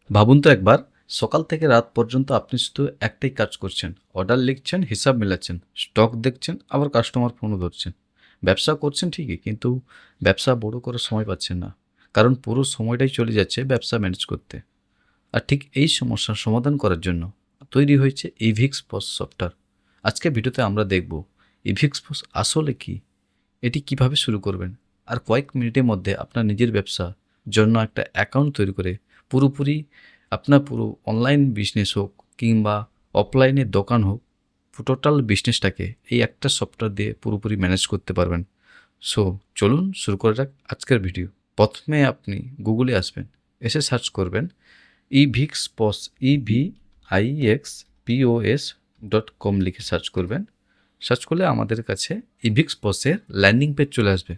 ভাবুন তো একবার, সকাল থেকে রাত পর্যন্ত আপনি শুধু একটাই কাজ করছেন। অর্ডার লিখছেন, হিসাব মেলাচ্ছেন, স্টক দেখছেন, আবার কাস্টমার ফোনও ধরছেন। ব্যবসা করছেন ঠিকই, কিন্তু ব্যবসা বড় করার সময় পাচ্ছেন না। কারণ পুরো সময়টাই চলে যাচ্ছে ব্যবসা ম্যানেজ করতে। আর ঠিক এই সমস্যার সমাধান করার জন্য তৈরি হয়েছে ইভিক্স পস সফটওয়্যার। আজকে ভিডিওতে আমরা দেখব ইভিক্স পস আসলে কি, এটি কিভাবে শুরু করবেন, আর কয়েক মিনিটের মধ্যে আপনার নিজের ব্যবসা জন্য একটা অ্যাকাউন্ট তৈরি করে পুরোপুরি আপনার পুরো অনলাইন বিজনেস হোক কিংবা অফলাইনে দোকান হোক, টোটাল বিজনেসটাকে এই একটা সফটওয়্যার দিয়ে পুরোপুরি ম্যানেজ করতে পারবেন। সো চলুন শুরু করা যাক আজকের ভিডিও। প্রথমে আপনি গুগলে আসবেন, এসে সার্চ করবেন ইভিক্স পস, EVIXPOS.com লিখে সার্চ করবেন। সার্চ করলে আমাদের কাছে ইভিক্স পসের ল্যান্ডিং পেজ চলে আসবে।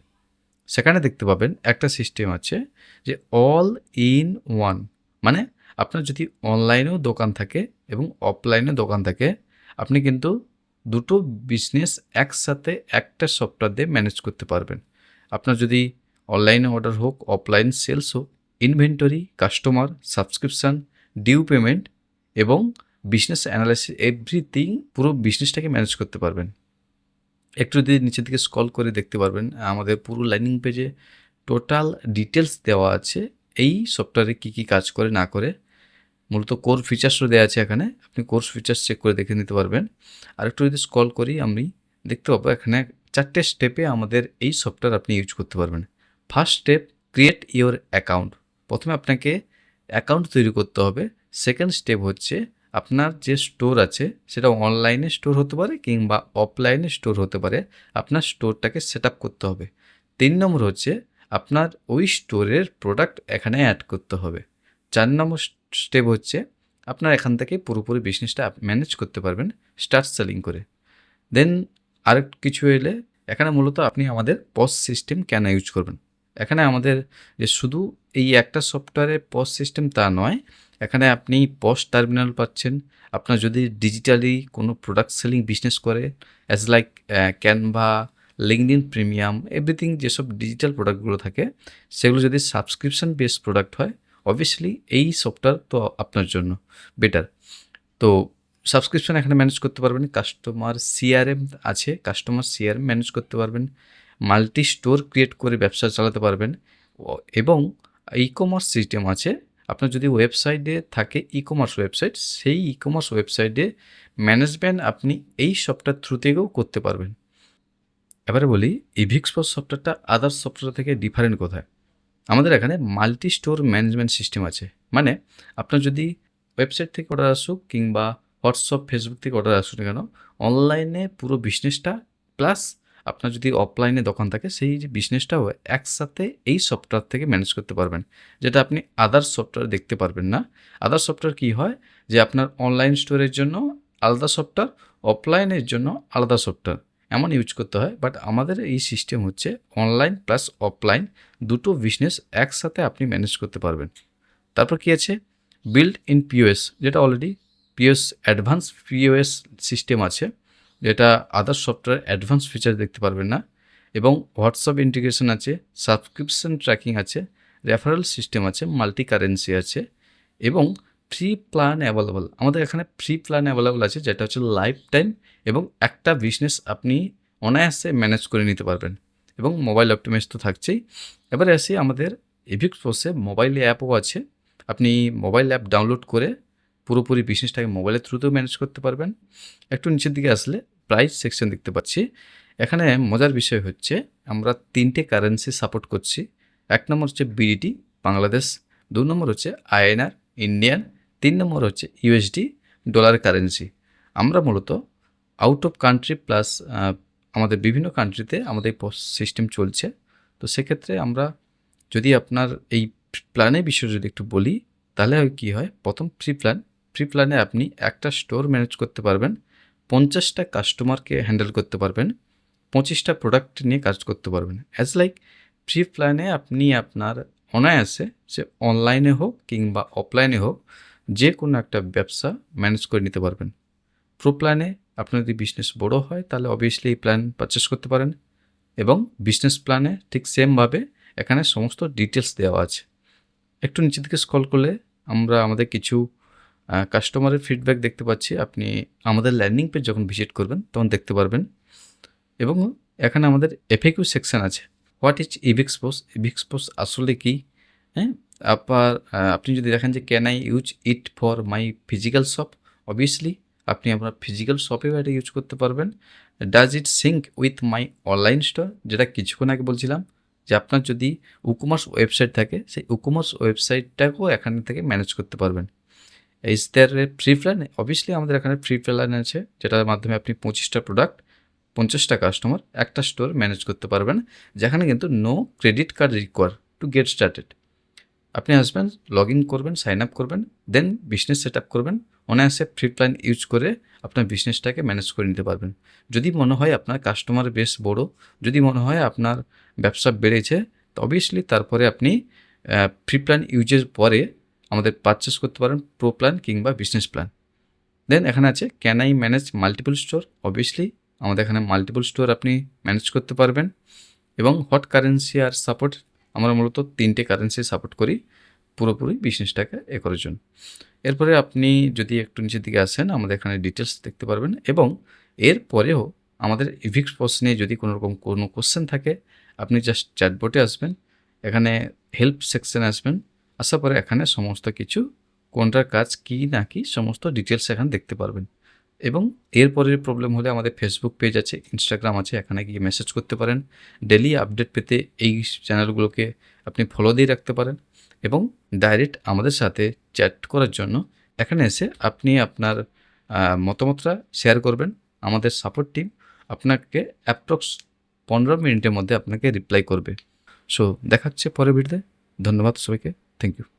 সেখানে দেখতে পাবেন একটা সিস্টেম আছে যে অল ইন ওয়ান, মানে আপনার যদি অনলাইনেও দোকান থাকে এবং অফলাইনেও দোকান থাকে, আপনি কিন্তু দুটো বিজনেস একসাথে একটা সফটওয়্যার দিয়ে ম্যানেজ করতে পারবেন। আপনার যদি অনলাইনে অর্ডার হোক, অফলাইন সেলস হোক, inventory, customer, subscription, due payment এবং বিজনেস অ্যানালাইসিস, এভরিথিং পুরো বিজনেসটাকে ম্যানেজ করতে পারবেন। একটু যদি নিচের দিকে স্ক্রল করে দেখতে পারবেন, আমাদের পুরো ল্যান্ডিং পেজে টোটাল ডিটেলস দেওয়া আছে এই সফটওয়্যারে কী কী কাজ করে না করে। মূলত কোর ফিচার্সও দেওয়া আছে এখানে, আপনি কোর্স ফিচার্স চেক করে দেখে নিতে পারবেন। আর একটু যদি স্ক্রল করি আমি দেখতে পাবো এখানে 4টে স্টেপে আমাদের এই সফটওয়্যার আপনি ইউজ করতে পারবেন। First step, create your account. প্রথমে আপনাকে অ্যাকাউন্ট তৈরি করতে হবে। সেকেন্ড স্টেপ হচ্ছে আপনার যে স্টোর আছে সেটা অনলাইনে স্টোর হতে পারে কিংবা অফলাইনে স্টোর হতে পারে, আপনার স্টোরটাকে সেট আপ করতে হবে। 3 নম্বর হচ্ছে আপনার ওই স্টোরের প্রোডাক্ট এখানে অ্যাড করতে হবে। 4 নম্বর স্টেপ হচ্ছে আপনার এখান থেকে পুরোপুরি বিজনেসটা ম্যানেজ করতে পারবেন স্টার্ট সেলিং করে। দেন আরেক কিছু এলে এখানে মূলত আপনি আমাদের পস সিস্টেম কেন ইউজ করবেন। এখানে আমাদের যে শুধু এই একটা সফটওয়্যারে পস সিস্টেম তা নয়, এখানে আপনি পস টার্মিনাল পাচ্ছেন। আপনার যদি ডিজিটালি কোনো প্রোডাক্ট সেলিং বিজনেস করে, as like Canva, LinkedIn premium, everything যেসব ডিজিটাল প্রোডাক্টগুলো থাকে সেগুলো যদি সাবস্ক্রিপশন বেসড প্রোডাক্ট হয়, অবভিয়াসলি এই সফটওয়্যার তো আপনার জন্য বেটার। তো সাবস্ক্রিপশন এখানে ম্যানেজ করতে পারবেন। কাস্টমার সিআরএম আছে, কাস্টমার সিআরএম ম্যানেজ করতে পারবেন। মাল্টি স্টোর ক্রিয়েট করে ব্যবসা চালাতে পারবেন। এবং ই কমার্স সিস্টেম আছে। আপনার যদি ওয়েবসাইটে থাকে ই কমার্স ওয়েবসাইট, সেই ই কমার্স ওয়েবসাইটে ম্যানেজমেন্ট আপনি এই সফটওয়্যার থ্রু থেকেও করতে পারবেন। এবারে বলি ইভিক্স পস সফটওয়্যারটা আদার্স সফটওয়্যার থেকে ডিফারেন্ট কোথায়। আমাদের এখানে মাল্টি স্টোর ম্যানেজমেন্ট সিস্টেম আছে। মানে আপনার যদি ওয়েবসাইট থেকে অর্ডার আসুক কিংবা হোয়াটসঅ্যাপ, ফেসবুক থেকে অর্ডার আসুক না কেন, অনলাইনে পুরো বিজনেসটা প্লাস আপনার যদি অফলাইনে দোকান থাকে সেই যে বিজনেসটাও একসাথে এই সফটওয়্যার থেকে ম্যানেজ করতে পারবেন, যেটা আপনি আদার্স সফটওয়্যার দেখতে পারবেন না। আদার্স সফটওয়্যার কী হয় যে আপনার অনলাইন স্টোরের জন্য আলাদা সফটওয়্যার, অফলাইনের জন্য আলাদা সফটওয়্যার এমন ইউজ করতে হয়। বাট আমাদের এই সিস্টেম হচ্ছে অনলাইন প্লাস অফলাইন দুটো বিজনেস একসাথে আপনি ম্যানেজ করতে পারবেন। তারপর কি আছে, বিল্ড ইন পিওএস, যেটা already POS advance POS system আছে, যেটা আদার সফটওয়্যার অ্যাডভান্স ফিচার দেখতে পারবেন না। এবং হোয়াটসঅ্যাপ ইন্টিগ্রেশন আছে, সাবস্ক্রিপশন ট্র্যাকিং আছে, রেফারেল সিস্টেম আছে, মাল্টি কারেন্সি আছে এবং ফ্রি প্ল্যান অ্যাভেলেবল। আমাদের এখানে ফ্রি প্ল্যান অ্যাভেলেবল আছে, যেটা হচ্ছে লাইফ টাইম এবং একটা বিজনেস আপনি অনায়াসে ম্যানেজ করে নিতে পারবেন। এবং মোবাইল অপটিমাইজ তো থাকছেই। এবারে আসি আমাদের ইভিক্স পসে মোবাইল অ্যাপও আছে। আপনি মোবাইল অ্যাপ ডাউনলোড করে পুরোপুরি বিজনেসটাকে মোবাইলের থ্রুতেও ম্যানেজ করতে পারবেন। একটু নিচের দিকে আসলে প্রাইস সেকশন দেখতে পাচ্ছি। এখানে মজার বিষয় হচ্ছে আমরা 3টে কারেন্সি সাপোর্ট করছি। 1 নম্বর হচ্ছে বিডিটি বাংলাদেশ, 2 নম্বর হচ্ছে আইএনআর ইন্ডিয়ান, 3 নম্বর হচ্ছে ইউএসডি ডলার কারেন্সি। আমরা মূলত আউট অফ কান্ট্রি প্লাস আমাদের বিভিন্ন কান্ট্রিতে আমাদের সিস্টেম চলছে। তো সেক্ষেত্রে আমরা যদি আপনার এই প্ল্যানের বিষয়ে যদি একটু বলি, তাহলে কী হয়, প্রথম ফ্রি প্ল্যানে আপনি একটা স্টোর ম্যানেজ করতে পারবেন, 50টা কাস্টমারকে হ্যান্ডেল করতে পারবেন, 25টা প্রোডাক্ট নিয়ে কাজ করতে পারবেন। অ্যাজ লাইক ফ্রি প্ল্যানে আপনি আপনার অনায়াসে সে অনলাইনে হোক কিংবা অফলাইনে হোক যে কোনো একটা ব্যবসা ম্যানেজ করে নিতে পারবেন। প্রো প্ল্যানে আপনার যদি বিজনেস বড় হয় তাহলে অবভিয়াসলি এই প্ল্যান পারচেস করতে পারেন। এবং বিজনেস প্ল্যানে ঠিক সেমভাবে এখানে সমস্ত ডিটেলস দেওয়া আছে। একটু নিচের দিকে স্ক্রল করলে আমরা আমাদের কিছু কাস্টমারের ফিডব্যাক দেখতে পাচ্ছি। আপনি আমাদের ল্যান্ডিং পেজ যখন ভিজিট করবেন তখন দেখতে পারবেন। এবং এখানে আমাদের FAQ সেকশন আছে। What is Evix post? Evix post আসলে কি? হ্যাঁ, আপনি যদি দেখেন যে can I use it for my physical shop? Obviously আপনি আপনার ফিজিক্যাল শপেও এটা ইউজ করতে পারবেন। Does it sync with my online store? যেটা কিছুক্ষণ আগে বলছিলাম যে আপনার যদি উকমার্স ওয়েবসাইট থাকে সেই উকমার্স ওয়েবসাইটটাকেও এখান থেকে ম্যানেজ করতে পারবেন। Is there a free plan? Obviously আমাদের এখানে ফ্রি প্ল্যান আছে, যেটার মাধ্যমে আপনি 25টা প্রোডাক্ট, 50টা কাস্টমার, একটা স্টোর ম্যানেজ করতে পারবেন, যেখানে কিন্তু no credit card require to get started. আপনি আসবেন, লগ ইন করবেন, সাইন আপ করবেন, দেন বিজনেস সেট আপ করবেন, অনায়াসে ফ্রি প্ল্যান ইউজ করে আপনার বিজনেসটাকে ম্যানেজ করে নিতে পারবেন। যদি মনে হয় আপনার কাস্টমার বেশ বড়, যদি মনে হয় আপনার ব্যবসা বেড়েছে, তো অবভিয়াসলি তারপরে আপনি ফ্রি প্ল্যান ইউজের পরে আমাদের পারচেস করতে পারেন প্রো প্ল্যান কিংবা বিজনেস প্ল্যান। দেন এখানে আছে can I manage multiple store? Obviously আমাদের এখানে মাল্টিপল স্টোর আপনি ম্যানেজ করতে পারবেন। এবং হোয়াট কারেন্সি আর সাপোর্ট? আমরা মূলত 3টে কারেন্সি সাপোর্ট করি পুরোপুরি বিজনেসটাকে করার জন্য। এরপরে আপনি যদি একটু নিচের দিকে আসেন, আমাদের এখানে ডিটেলস দেখতে পারবেন। এবং এরপরেও আমাদের ইভিক্স পোস্ট নিয়ে যদি কোনোরকম কোনো কোশ্চেন থাকে, আপনি জাস্ট চ্যাটবোটে আসবেন, এখানে হেল্প সেকশনে আসবেন, আসার পরে এখানে সমস্ত কিছু কোনটার কাজ কী না কি সমস্ত ডিটেলস এখানে দেখতে পারবেন। এবং এরপরের প্রবলেম হলে আমাদের ফেসবুক পেজ আছে, ইনস্টাগ্রাম আছে, এখানে গিয়ে মেসেজ করতে পারেন। ডেলি আপডেট পেতে এই চ্যানেলগুলোকে আপনি ফলো দিয়ে রাখতে পারেন। এবং ডাইরেক্ট আমাদের সাথে চ্যাট করার জন্য এখানে এসে আপনি আপনার মতামতটা শেয়ার করবেন। আমাদের সাপোর্ট টিম আপনাকে অ্যাপ্রক্স 15 মিনিটের মধ্যে আপনাকে রিপ্লাই করবে। সো দেখা হচ্ছে পরের ভিডিওতে। ধন্যবাদ সবাইকে, থ্যাংক ইউ।